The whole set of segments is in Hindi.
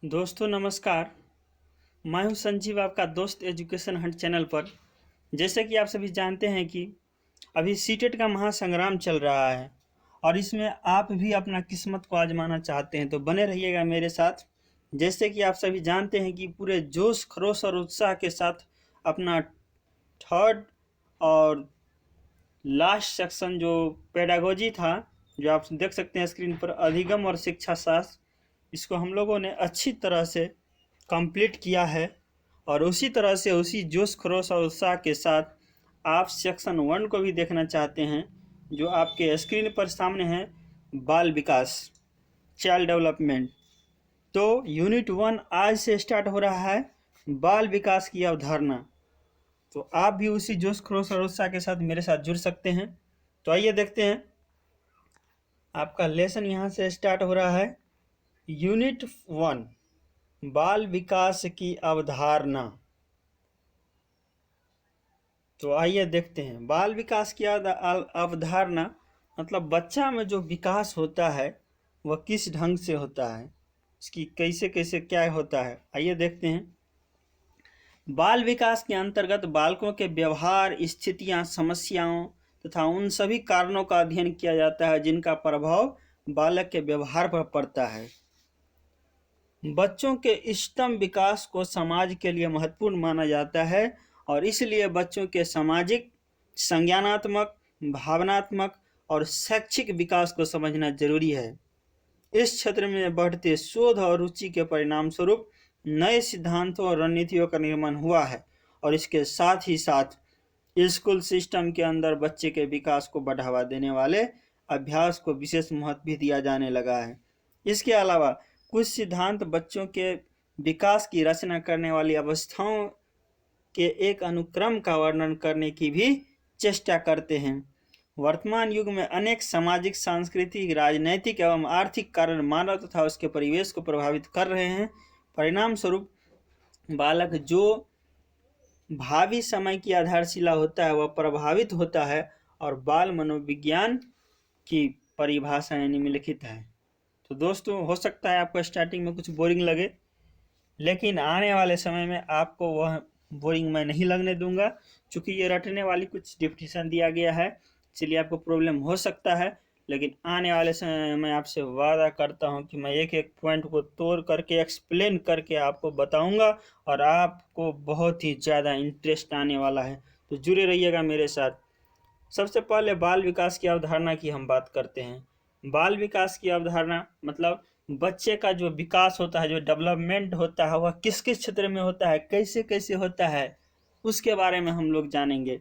दोस्तों नमस्कार। मैं हूं संजीव, आपका दोस्त एजुकेशन हंट चैनल पर। जैसे कि आप सभी जानते हैं कि अभी सीटेट का महासंग्राम चल रहा है और इसमें आप भी अपना किस्मत को आजमाना चाहते हैं तो बने रहिएगा मेरे साथ। जैसे कि आप सभी जानते हैं कि पूरे जोश खरोश और उत्साह के साथ अपना थर्ड और लास्ट सेक्शन जो पेडागोजी था, जो आप देख सकते हैं स्क्रीन पर, अधिगम और शिक्षा शास्त्र, इसको हम लोगों ने अच्छी तरह से कंप्लीट किया है। और उसी तरह से उसी जोश खरोश और उत्साह के साथ आप सेक्शन 1 को भी देखना चाहते हैं, जो आपके स्क्रीन पर सामने है, बाल विकास, चाइल्ड डेवलपमेंट। तो यूनिट 1 आज से स्टार्ट हो रहा है, बाल विकास की अवधारणा। तो आप भी उसी जोश खरोश और उत्साह के साथ मेरे साथ जुड़ सकते हैं। तो आइए देखते हैं, आपका लेसन यहाँ से स्टार्ट हो रहा है। यूनिट 1, बाल विकास की अवधारणा। तो आइए देखते हैं, बाल विकास की अवधारणा मतलब बच्चा में जो विकास होता है वह किस ढंग से होता है, इसकी कैसे कैसे क्या होता है, आइए देखते हैं। बाल विकास के अंतर्गत बालकों के व्यवहार, स्थितियां, समस्याओं तथा उन सभी कारणों का अध्ययन किया जाता है जिनका प्रभाव बालक के व्यवहार पर पड़ता है। बच्चों के इष्टतम विकास को समाज के लिए महत्वपूर्ण माना जाता है और इसलिए बच्चों के सामाजिक, संज्ञानात्मक, भावनात्मक और शैक्षिक विकास को समझना जरूरी है। इस क्षेत्र में बढ़ते शोध और रुचि के परिणाम स्वरूप नए सिद्धांतों और रणनीतियों का निर्माण हुआ है और इसके साथ ही साथ स्कूल सिस्टम के अंदर बच्चे के विकास को बढ़ावा देने वाले अभ्यास को विशेष महत्व भी दिया जाने लगा है। इसके अलावा कुछ सिद्धांत बच्चों के विकास की रचना करने वाली अवस्थाओं के एक अनुक्रम का वर्णन करने की भी चेष्टा करते हैं। वर्तमान युग में अनेक सामाजिक, सांस्कृतिक, राजनैतिक एवं आर्थिक कारण मानव तथा उसके परिवेश को प्रभावित कर रहे हैं। परिणाम स्वरूप बालक जो भावी समय की आधारशिला होता है वह प्रभावित होता है और बाल मनोविज्ञान की परिभाषा निम्नलिखित है। तो दोस्तों, हो सकता है आपको स्टार्टिंग में कुछ बोरिंग लगे, लेकिन आने वाले समय में आपको वह बोरिंग मैं नहीं लगने दूंगा, क्योंकि ये रटने वाली कुछ डिफिनेशन दिया गया है, इसलिए आपको प्रॉब्लम हो सकता है। लेकिन आने वाले समय में मैं आपसे वादा करता हूं कि मैं एक एक पॉइंट को तोड़ करके एक्सप्लेन करके आपको बताऊंगा और आपको बहुत ही ज़्यादा इंटरेस्ट आने वाला है। तो जुड़े रहिएगा मेरे साथ। सबसे पहले बाल विकास की अवधारणा की हम बात करते हैं। बाल विकास की अवधारणा मतलब बच्चे का जो विकास होता है, जो डेवलपमेंट होता है, वह किस किस क्षेत्र में होता है, कैसे कैसे होता है, उसके बारे में हम लोग जानेंगे।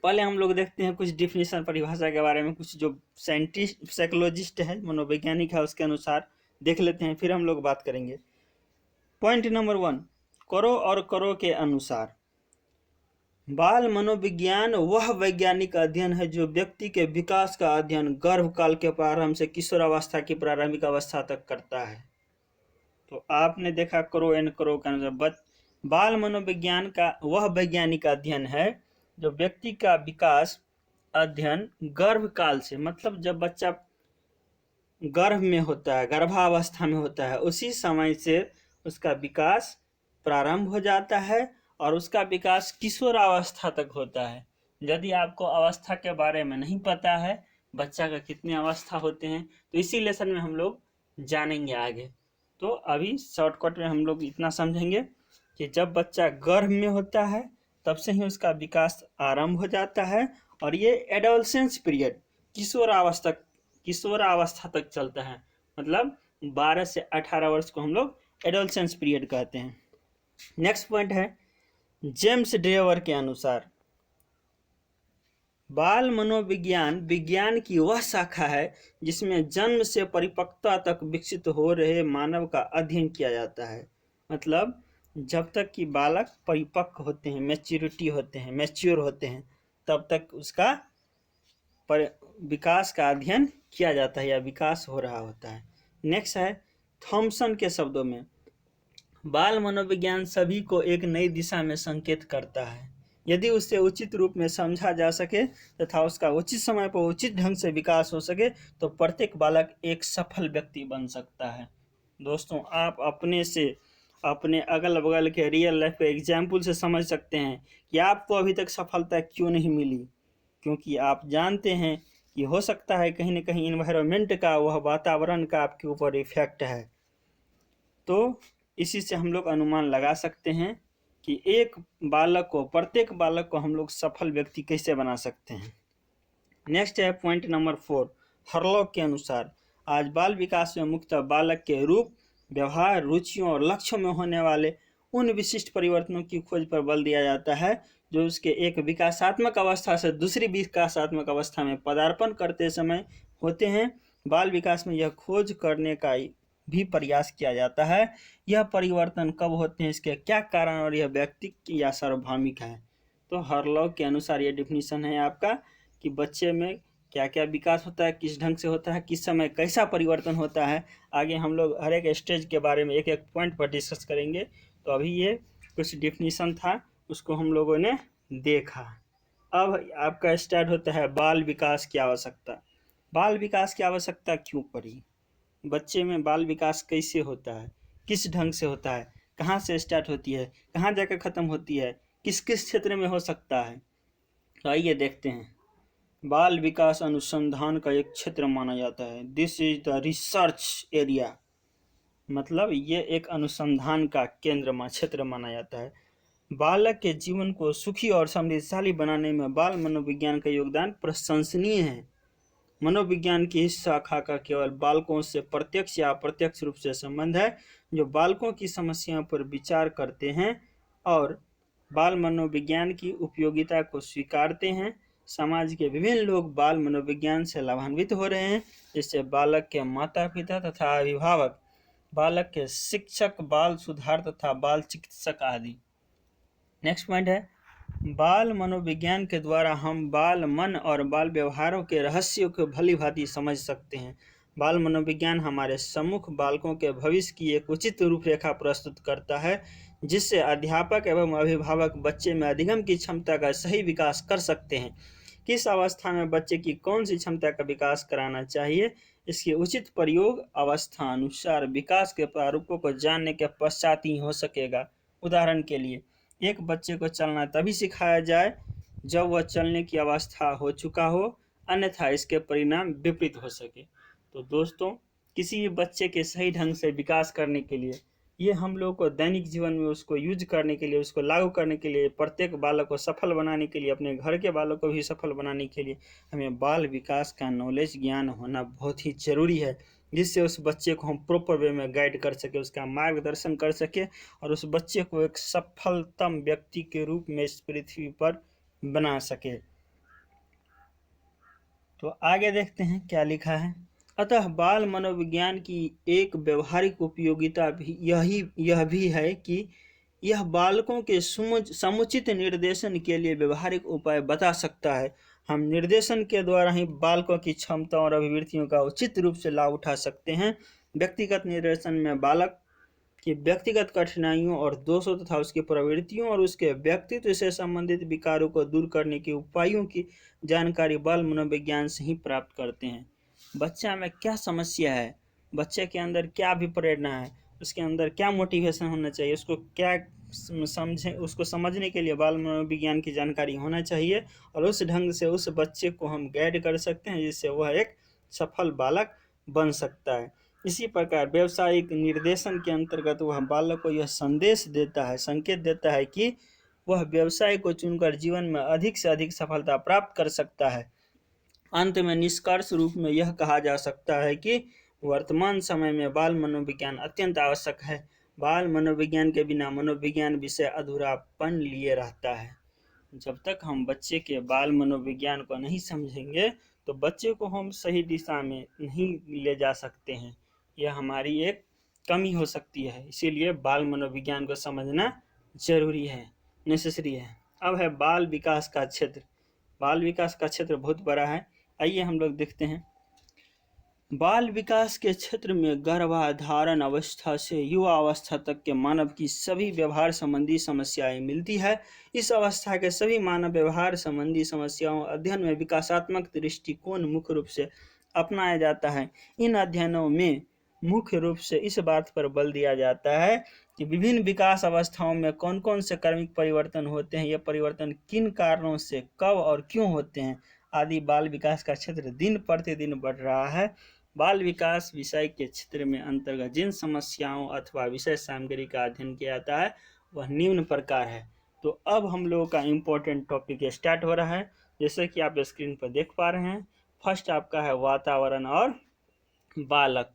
पहले हम लोग देखते हैं कुछ डिफिनेशन, परिभाषा के बारे में, कुछ जो साइंटिस्ट, साइकोलॉजिस्ट है, मनोवैज्ञानिक है, उसके अनुसार देख लेते हैं, फिर हम लोग बात करेंगे। पॉइंट नंबर 1, करो और करो के अनुसार बाल मनोविज्ञान वह वैज्ञानिक अध्ययन है जो व्यक्ति के विकास का अध्ययन गर्भकाल के प्रारंभ से किशोरावस्था की प्रारंभिक अवस्था तक करता है। तो आपने देखा करो एंड करो का अनुसार बाल मनोविज्ञान का वह वैज्ञानिक अध्ययन है जो व्यक्ति का विकास अध्ययन गर्भकाल से, मतलब जब बच्चा गर्भ में होता है, गर्भावस्था में होता है, उसी समय से उसका विकास प्रारंभ हो जाता है और उसका विकास किशोरावस्था तक होता है। यदि आपको अवस्था के बारे में नहीं पता है, बच्चा का कितने अवस्था होते हैं, तो इसी लेसन में हम लोग जानेंगे आगे। तो अभी शॉर्टकट में हम लोग इतना समझेंगे कि जब बच्चा गर्भ में होता है तब से ही उसका विकास आरंभ हो जाता है और ये एडोलसेंस पीरियड, किशोरावस्था तक चलता है। मतलब 12 से 18 वर्ष को हम लोग एडोलसेंस पीरियड कहते हैं। नेक्स्ट पॉइंट है, जेम्स ड्रेवर के अनुसार बाल मनोविज्ञान विज्ञान की वह शाखा है जिसमें जन्म से परिपक्वता तक विकसित हो रहे मानव का अध्ययन किया जाता है। मतलब जब तक कि बालक परिपक्व होते हैं, मैच्योर होते हैं, तब तक उसका विकास का अध्ययन किया जाता है या विकास हो रहा होता है। नेक्स्ट है, थॉमसन के शब्दों में बाल मनोविज्ञान सभी को एक नई दिशा में संकेत करता है। यदि उससे उचित रूप में समझा जा सके तथा उसका उचित समय पर उचित ढंग से विकास हो सके तो प्रत्येक बालक एक सफल व्यक्ति बन सकता है। दोस्तों आप अपने से अपने अगल बगल के रियल लाइफ के एग्जाम्पल से समझ सकते हैं कि आपको अभी तक सफलता क्यों नहीं मिली, क्योंकि आप जानते हैं कि हो सकता है कहीं ना कहीं इन्वायरमेंट का, वह वातावरण का आपके ऊपर इफेक्ट है। तो इसी से हम लोग अनुमान लगा सकते हैं कि प्रत्येक बालक को हम लोग सफल व्यक्ति कैसे बना सकते हैं। नेक्स्ट है पॉइंट नंबर 4, हरलॉक के अनुसार आज बाल विकास में मुख्यतः बालक के रूप, व्यवहार, रुचियों और लक्ष्यों में होने वाले उन विशिष्ट परिवर्तनों की खोज पर बल दिया जाता है जो उसके एक विकासात्मक अवस्था से दूसरी विकासात्मक अवस्था में पदार्पण करते समय होते हैं। बाल विकास में यह खोज करने का भी प्रयास किया जाता है यह परिवर्तन कब होते हैं, इसके क्या कारण और यह व्यक्ति या सार्वभौमिक है। तो हरलॉक के अनुसार यह डिफिनीशन है आपका कि बच्चे में क्या क्या विकास होता है, किस ढंग से होता है, किस समय कैसा परिवर्तन होता है। आगे हम लोग हर एक स्टेज के बारे में एक एक पॉइंट पर डिस्कस करेंगे। तो अभी ये कुछ डिफिनीशन था, उसको हम लोगों ने देखा। अब आपका स्टार्ट होता है बाल विकास की आवश्यकता। बाल विकास की आवश्यकता क्यों पड़ी, बच्चे में बाल विकास कैसे होता है, किस ढंग से होता है, कहाँ से स्टार्ट होती है, कहाँ जाकर ख़त्म होती है, किस किस क्षेत्र में हो सकता है। तो आइए देखते हैं। बाल विकास अनुसंधान का एक क्षेत्र माना जाता है। This is the research area, मतलब ये एक अनुसंधान का क्षेत्र माना जाता है। बालक के जीवन को सुखी और समृद्धशाली बनाने में बाल मनोविज्ञान का योगदान प्रशंसनीय है। मनोविज्ञान की इस शाखा का केवल बालकों से प्रत्यक्ष या अप्रत्यक्ष रूप से संबंध है, जो बालकों की समस्याओं पर विचार करते हैं और बाल मनोविज्ञान की उपयोगिता को स्वीकारते हैं। समाज के विभिन्न लोग बाल मनोविज्ञान से लाभान्वित हो रहे हैं, जिससे बालक के माता पिता तथा अभिभावक, बालक के शिक्षक, बाल सुधार तथा बाल चिकित्सक आदि। नेक्स्ट पॉइंट है बाल मनोविज्ञान के द्वारा हम बाल मन और बाल व्यवहारों के रहस्यों को भली भांति समझ सकते हैं। बाल मनोविज्ञान हमारे सम्मुख बालकों के भविष्य की एक उचित रूपरेखा प्रस्तुत करता है, जिससे अध्यापक एवं अभिभावक बच्चे में अधिगम की क्षमता का सही विकास कर सकते हैं। किस अवस्था में बच्चे की कौन सी क्षमता का विकास कराना चाहिए, इसके उचित प्रयोग अवस्था अनुसार विकास के प्रारूपों को जानने के पश्चात ही हो सकेगा। उदाहरण के लिए एक बच्चे को चलना तभी सिखाया जाए जब वह चलने की अवस्था हो चुका हो, अन्यथा इसके परिणाम विपरीत हो सके। तो दोस्तों किसी भी बच्चे के सही ढंग से विकास करने के लिए, ये हम लोग को दैनिक जीवन में उसको यूज करने के लिए, उसको लागू करने के लिए, प्रत्येक बालक को सफल बनाने के लिए, अपने घर के बालक को भी सफल बनाने के लिए हमें बाल विकास का नॉलेज, ज्ञान होना बहुत ही जरूरी है, जिससे उस बच्चे को हम प्रॉपर वे में गाइड कर सके, उसका मार्गदर्शन कर सके और उस बच्चे को एक सफलतम व्यक्ति के रूप में इस पृथ्वी पर बना सके। तो आगे देखते हैं क्या लिखा है। अतः बाल मनोविज्ञान की एक व्यवहारिक उपयोगिता भी यह भी है कि यह बालकों के समुचित निर्देशन के लिए व्यवहारिक उपाय बता सकता है। हम निर्देशन के द्वारा ही बालकों की क्षमता और अभिवृत्तियों का उचित रूप से लाभ उठा सकते हैं। व्यक्तिगत निर्देशन में बालक की व्यक्तिगत कठिनाइयों और दोषों तथा उसकी प्रवृत्तियों और उसके व्यक्तित्व से संबंधित विकारों को दूर करने के उपायों की जानकारी बाल मनोविज्ञान से ही प्राप्त करते हैं। बच्चा में क्या समस्या है, बच्चे के अंदर क्या अभिप्रेरणा है, उसके अंदर क्या मोटिवेशन होना चाहिए, उसको क्या समझे, उसको समझने के लिए बाल मनोविज्ञान की जानकारी होना चाहिए और उस ढंग से उस बच्चे को हम गाइड कर सकते हैं, जिससे वह एक सफल बालक बन सकता है। इसी प्रकार व्यवसायिक निर्देशन के अंतर्गत वह बालक को यह संदेश देता है, संकेत देता है कि वह व्यवसाय को चुनकर जीवन में अधिक से अधिक सफलता प्राप्त कर सकता है। अंत में निष्कर्ष रूप में यह कहा जा सकता है कि वर्तमान समय में बाल मनोविज्ञान अत्यंत आवश्यक है। बाल मनोविज्ञान के बिना मनोविज्ञान विषय अधूरापन लिए रहता है। जब तक हम बच्चे के बाल मनोविज्ञान को नहीं समझेंगे तो बच्चे को हम सही दिशा में नहीं ले जा सकते हैं, यह हमारी एक कमी हो सकती है। इसीलिए बाल मनोविज्ञान को समझना जरूरी है, नेसेसरी है। अब है बाल विकास का क्षेत्र। बाल विकास का क्षेत्र बहुत बड़ा है, आइए हम लोग देखते हैं। बाल विकास के क्षेत्र में गर्भाधारण अवस्था से युवा अवस्था तक के मानव की सभी व्यवहार संबंधी समस्याएं मिलती है। इस अवस्था के सभी मानव व्यवहार संबंधी समस्याओं अध्ययन में विकासात्मक दृष्टिकोण मुख्य रूप से अपनाया जाता है। इन अध्ययनों में मुख्य रूप से इस बात पर बल दिया जाता है कि विभिन्न विकास अवस्थाओं में कौन कौन से क्रमिक परिवर्तन होते हैं, ये परिवर्तन किन कारणों से कब और क्यों होते हैं आदि। बाल विकास का क्षेत्र दिन प्रतिदिन बढ़ रहा है। बाल विकास विषय के क्षेत्र में अंतर्गत जिन समस्याओं अथवा विषय सामग्री का अध्ययन किया जाता है वह निम्न प्रकार है। तो अब हम लोगों का इम्पोर्टेंट टॉपिक स्टार्ट हो रहा है, जैसे कि आप स्क्रीन पर देख पा रहे हैं। फर्स्ट आपका है वातावरण और बालक।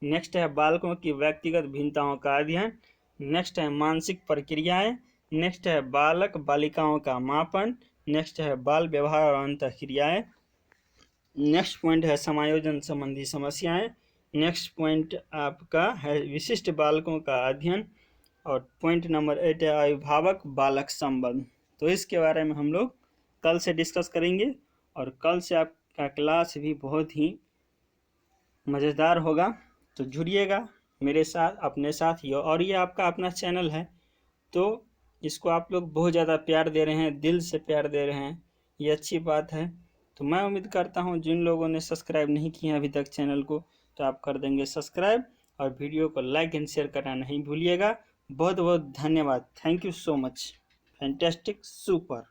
नेक्स्ट है बालकों की व्यक्तिगत भिन्नताओं का अध्ययन। नेक्स्ट है मानसिक प्रक्रियाएं। नेक्स्ट है बालक बालिकाओं का मापन। नेक्स्ट है बाल व्यवहार और अंतःक्रियाएं। नेक्स्ट पॉइंट है समायोजन संबंधी समस्याएं। नेक्स्ट पॉइंट आपका है विशिष्ट बालकों का अध्ययन। और पॉइंट नंबर 8 है अभिभावक बालक संबंध। तो इसके बारे में हम लोग कल से डिस्कस करेंगे और कल से आपका क्लास भी बहुत ही मज़ेदार होगा। तो जुड़िएगा मेरे साथ, अपने साथ ही। और ये आपका अपना चैनल है, तो इसको आप लोग बहुत ज़्यादा प्यार दे रहे हैं, दिल से प्यार दे रहे हैं, ये अच्छी बात है। तो मैं उम्मीद करता हूँ जिन लोगों ने सब्सक्राइब नहीं किया अभी तक चैनल को, तो आप कर देंगे सब्सक्राइब और वीडियो को लाइक एंड शेयर करना नहीं भूलिएगा। बहुत बहुत धन्यवाद। Thank you so much. Fantastic, super.